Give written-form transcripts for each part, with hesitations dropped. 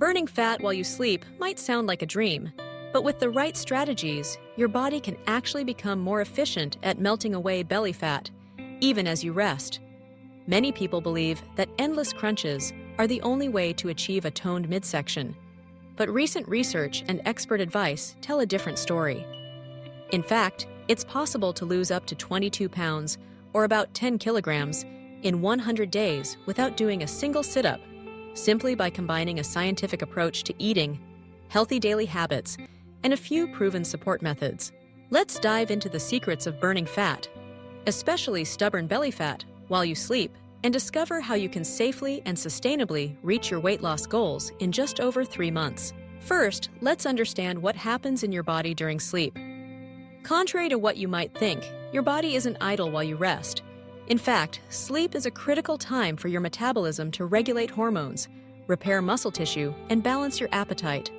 Burning fat while you sleep might sound like a dream, but with the right strategies, your body can actually become more efficient at melting away belly fat, even as you rest. Many people believe that endless crunches are the only way to achieve a toned midsection, but recent research and expert advice tell a different story. In fact, it's possible to lose up to 22 pounds, or about 10 kilograms, in 100 days without doing a single sit-up, simply by combining a scientific approach to eating, healthy daily habits, and a few proven support methods. Let's dive into the secrets of burning fat, especially stubborn belly fat, while you sleep, and discover how you can safely and sustainably reach your weight loss goals in just over 3 months. First, let's understand what happens in your body during sleep. Contrary to what you might think, your body isn't idle while you rest. In fact, sleep is a critical time for your metabolism to regulate hormones, repair muscle tissue, and balance your appetite.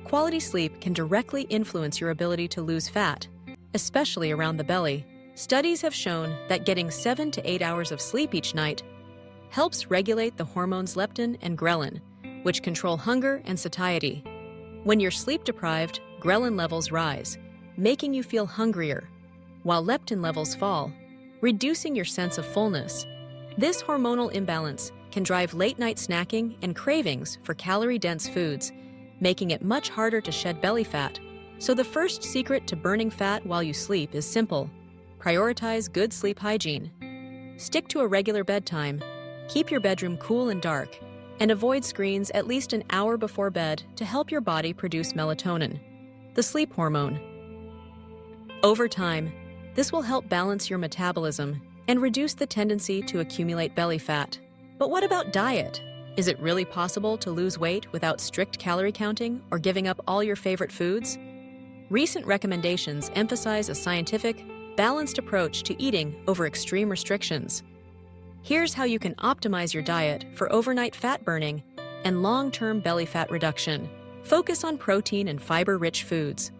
Quality sleep can directly influence your ability to lose fat, especially around the belly. Studies have shown that getting 7 to 8 hours of sleep each night helps regulate the hormones leptin and ghrelin, which control hunger and satiety. When you're sleep-deprived, ghrelin levels rise, making you feel hungrier, while leptin levels fall, reducing your sense of fullness. This hormonal imbalance can drive late-night snacking and cravings for calorie-dense foods, making it much harder to shed belly fat. So the first secret to burning fat while you sleep is simple. Prioritize good sleep hygiene. Stick to a regular bedtime, keep your bedroom cool and dark, and avoid screens at least an hour before bed to help your body produce melatonin, the sleep hormone. Over time, this will help balance your metabolism and reduce the tendency to accumulate belly fat. But what about diet? Is it really possible to lose weight without strict calorie counting or giving up all your favorite foods? Recent recommendations emphasize a scientific, balanced approach to eating over extreme restrictions. Here's how you can optimize your diet for overnight fat burning and long-term belly fat reduction. Focus on protein and fiber-rich foods.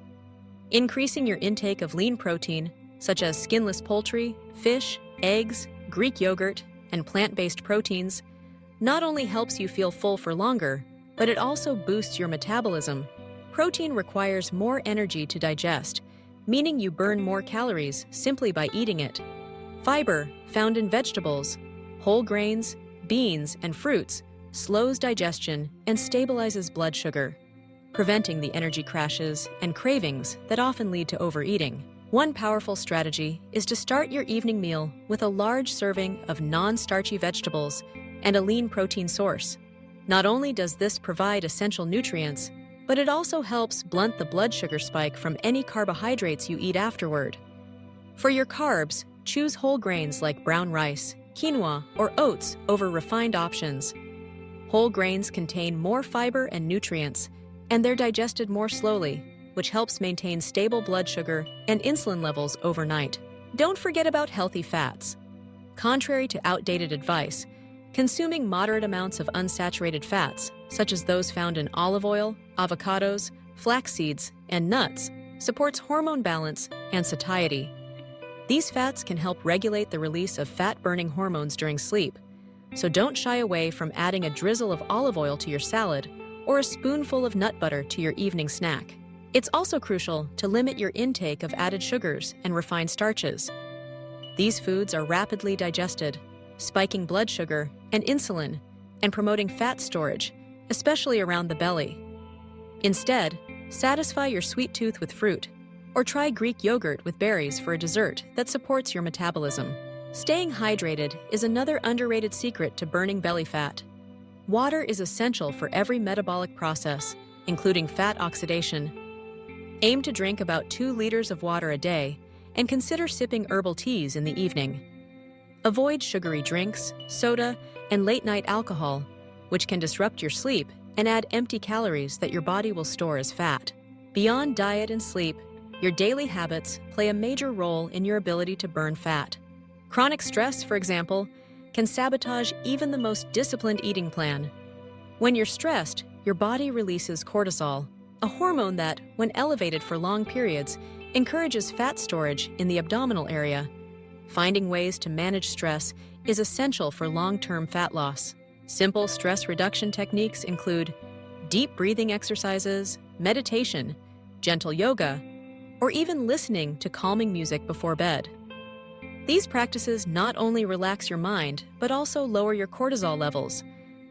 Increasing your intake of lean protein, such as skinless poultry, fish, eggs, Greek yogurt, and plant-based proteins, not only helps you feel full for longer, but it also boosts your metabolism. Protein requires more energy to digest, meaning you burn more calories simply by eating it. Fiber, found in vegetables, whole grains, beans, and fruits, slows digestion and stabilizes blood sugar, preventing the energy crashes and cravings that often lead to overeating. One powerful strategy is to start your evening meal with a large serving of non-starchy vegetables and a lean protein source. Not only does this provide essential nutrients, but it also helps blunt the blood sugar spike from any carbohydrates you eat afterward. For your carbs, choose whole grains like brown rice, quinoa, or oats over refined options. Whole grains contain more fiber and nutrients, and they're digested more slowly, which helps maintain stable blood sugar and insulin levels overnight. Don't forget about healthy fats. Contrary to outdated advice, consuming moderate amounts of unsaturated fats, such as those found in olive oil, avocados, flax seeds, and nuts, supports hormone balance and satiety. These fats can help regulate the release of fat-burning hormones during sleep, so don't shy away from adding a drizzle of olive oil to your salad or a spoonful of nut butter to your evening snack. It's also crucial to limit your intake of added sugars and refined starches. These foods are rapidly digested, spiking blood sugar and insulin, and promoting fat storage, especially around the belly. Instead, satisfy your sweet tooth with fruit, or try Greek yogurt with berries for a dessert that supports your metabolism. Staying hydrated is another underrated secret to burning belly fat. Water is essential for every metabolic process, including fat oxidation. Aim to drink about 2 liters of water a day, and consider sipping herbal teas in the evening. Avoid sugary drinks, soda, and late-night alcohol, which can disrupt your sleep and add empty calories that your body will store as fat. Beyond diet and sleep, your daily habits play a major role in your ability to burn fat. Chronic stress, for example, can sabotage even the most disciplined eating plan. When you're stressed, your body releases cortisol, a hormone that, when elevated for long periods, encourages fat storage in the abdominal area. Finding ways to manage stress is essential for long-term fat loss. Simple stress reduction techniques include deep breathing exercises, meditation, gentle yoga, or even listening to calming music before bed. These practices not only relax your mind, but also lower your cortisol levels,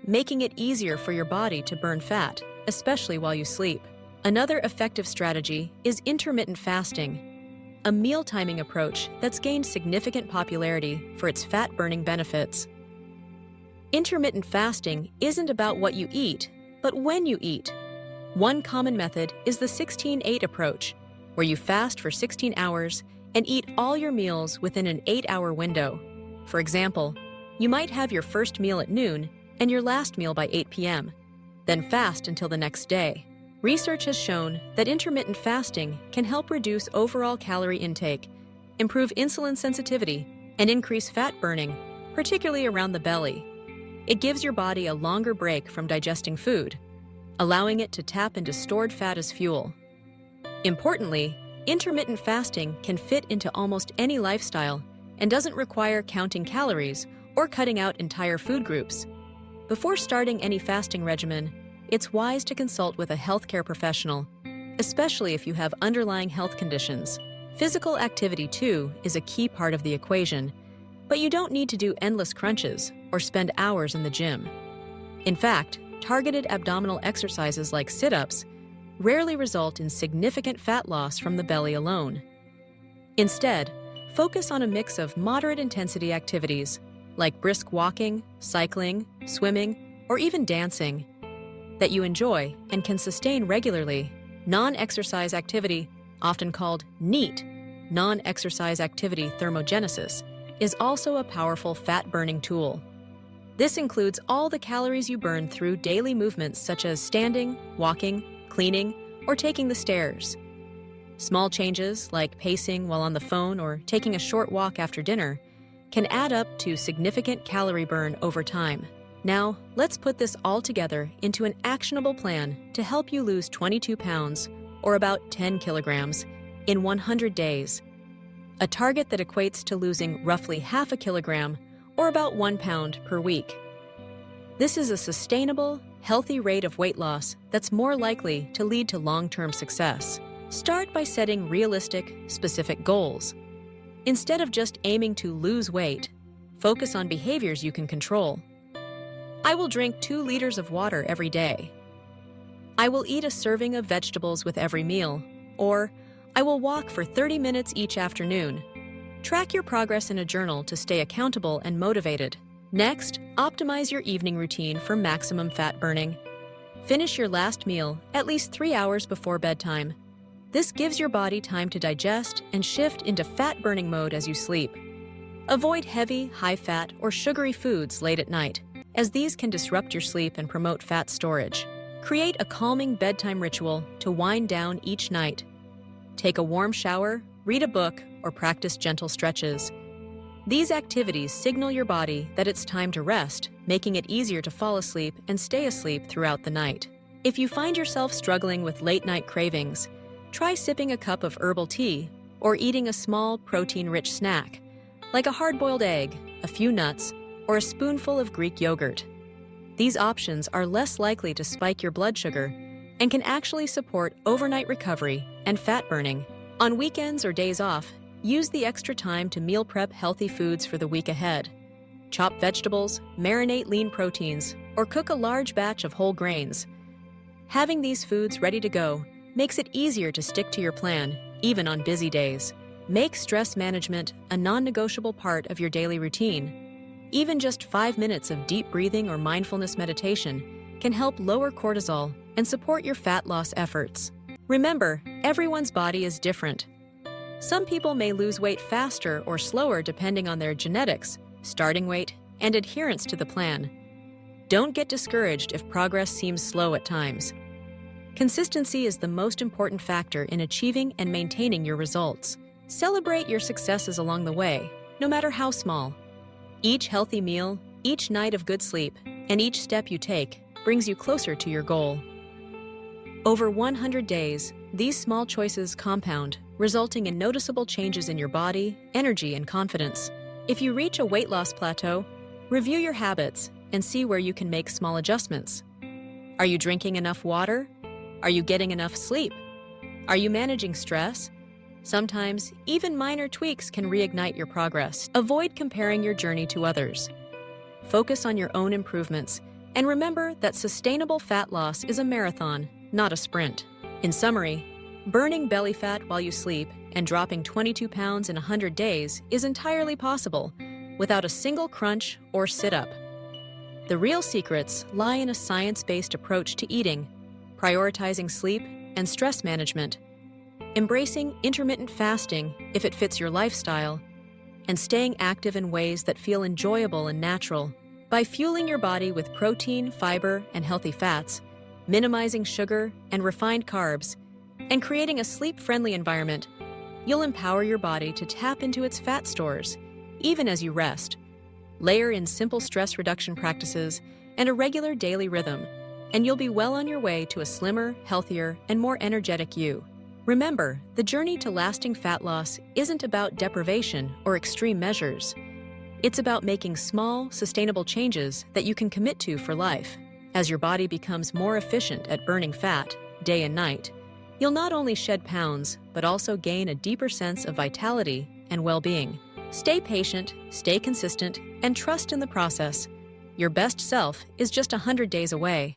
making it easier for your body to burn fat, especially while you sleep. Another effective strategy is intermittent fasting, a meal timing approach that's gained significant popularity for its fat-burning benefits. Intermittent fasting isn't about what you eat, but when you eat. One common method is the 16-8 approach, where you fast for 16 hours and eat all your meals within an 8-hour window. For example, you might have your first meal at noon and your last meal by 8 p.m., then fast until the next day. Research has shown that intermittent fasting can help reduce overall calorie intake, improve insulin sensitivity, and increase fat burning, particularly around the belly. It gives your body a longer break from digesting food, allowing it to tap into stored fat as fuel. Importantly, intermittent fasting can fit into almost any lifestyle and doesn't require counting calories or cutting out entire food groups. Before starting any fasting regimen, it's wise to consult with a healthcare professional, especially if you have underlying health conditions. Physical activity, too, is a key part of the equation, but you don't need to do endless crunches or spend hours in the gym. In fact, targeted abdominal exercises like sit-ups rarely result in significant fat loss from the belly alone. Instead, focus on a mix of moderate-intensity activities like brisk walking, cycling, swimming, or even dancing that you enjoy and can sustain regularly. Non-exercise activity, often called NEAT, non-exercise activity thermogenesis, is also a powerful fat-burning tool. This includes all the calories you burn through daily movements such as standing, walking, cleaning, or taking the stairs. Small changes like pacing while on the phone or taking a short walk after dinner can add up to significant calorie burn over time. Now, let's put this all together into an actionable plan to help you lose 22 pounds, or about 10 kilograms, in 100 days. A target that equates to losing roughly half a kilogram, or about 1 pound per week. This is a sustainable, healthy rate of weight loss that's more likely to lead to long-term success. Start by setting realistic, specific goals. Instead of just aiming to lose weight, focus on behaviors you can control. I will drink 2 liters of water every day. I will eat a serving of vegetables with every meal. Or, I will walk for 30 minutes each afternoon. Track your progress in a journal to stay accountable and motivated. Next, optimize your evening routine for maximum fat burning. Finish your last meal at least 3 hours before bedtime. This gives your body time to digest and shift into fat-burning mode as you sleep. Avoid heavy, high-fat, or sugary foods late at night, as these can disrupt your sleep and promote fat storage. Create a calming bedtime ritual to wind down each night. Take a warm shower, read a book, or practice gentle stretches. These activities signal your body that it's time to rest, making it easier to fall asleep and stay asleep throughout the night. If you find yourself struggling with late-night cravings, try sipping a cup of herbal tea or eating a small protein-rich snack, like a hard-boiled egg, a few nuts, or a spoonful of Greek yogurt. These options are less likely to spike your blood sugar and can actually support overnight recovery and fat burning. On weekends or days off, use the extra time to meal prep healthy foods for the week ahead. Chop vegetables, marinate lean proteins, or cook a large batch of whole grains. Having these foods ready to go makes it easier to stick to your plan, even on busy days. Make stress management a non-negotiable part of your daily routine. Even just 5 minutes of deep breathing or mindfulness meditation can help lower cortisol and support your fat loss efforts. Remember, everyone's body is different. Some people may lose weight faster or slower depending on their genetics, starting weight, and adherence to the plan. Don't get discouraged if progress seems slow at times. Consistency is the most important factor in achieving and maintaining your results. Celebrate your successes along the way, no matter how small. Each healthy meal, each night of good sleep, and each step you take brings you closer to your goal. Over 100 days, these small choices compound, resulting in noticeable changes in your body, energy, and confidence. If you reach a weight loss plateau, review your habits and see where you can make small adjustments. Are you drinking enough water? Are you getting enough sleep? Are you managing stress? Sometimes, even minor tweaks can reignite your progress. Avoid comparing your journey to others. Focus on your own improvements, and remember that sustainable fat loss is a marathon, not a sprint. In summary, burning belly fat while you sleep and dropping 22 pounds in 100 days is entirely possible without a single crunch or sit-up. The real secrets lie in a science-based approach to eating, prioritizing sleep and stress management, embracing intermittent fasting if it fits your lifestyle, and staying active in ways that feel enjoyable and natural. By fueling your body with protein, fiber, and healthy fats, minimizing sugar and refined carbs, and creating a sleep-friendly environment, you'll empower your body to tap into its fat stores, even as you rest. Layer in simple stress reduction practices and a regular daily rhythm, and you'll be well on your way to a slimmer, healthier, and more energetic you. Remember, the journey to lasting fat loss isn't about deprivation or extreme measures. It's about making small, sustainable changes that you can commit to for life. As your body becomes more efficient at burning fat, day and night, you'll not only shed pounds, but also gain a deeper sense of vitality and well-being. Stay patient, stay consistent, and trust in the process. Your best self is just 100 days away.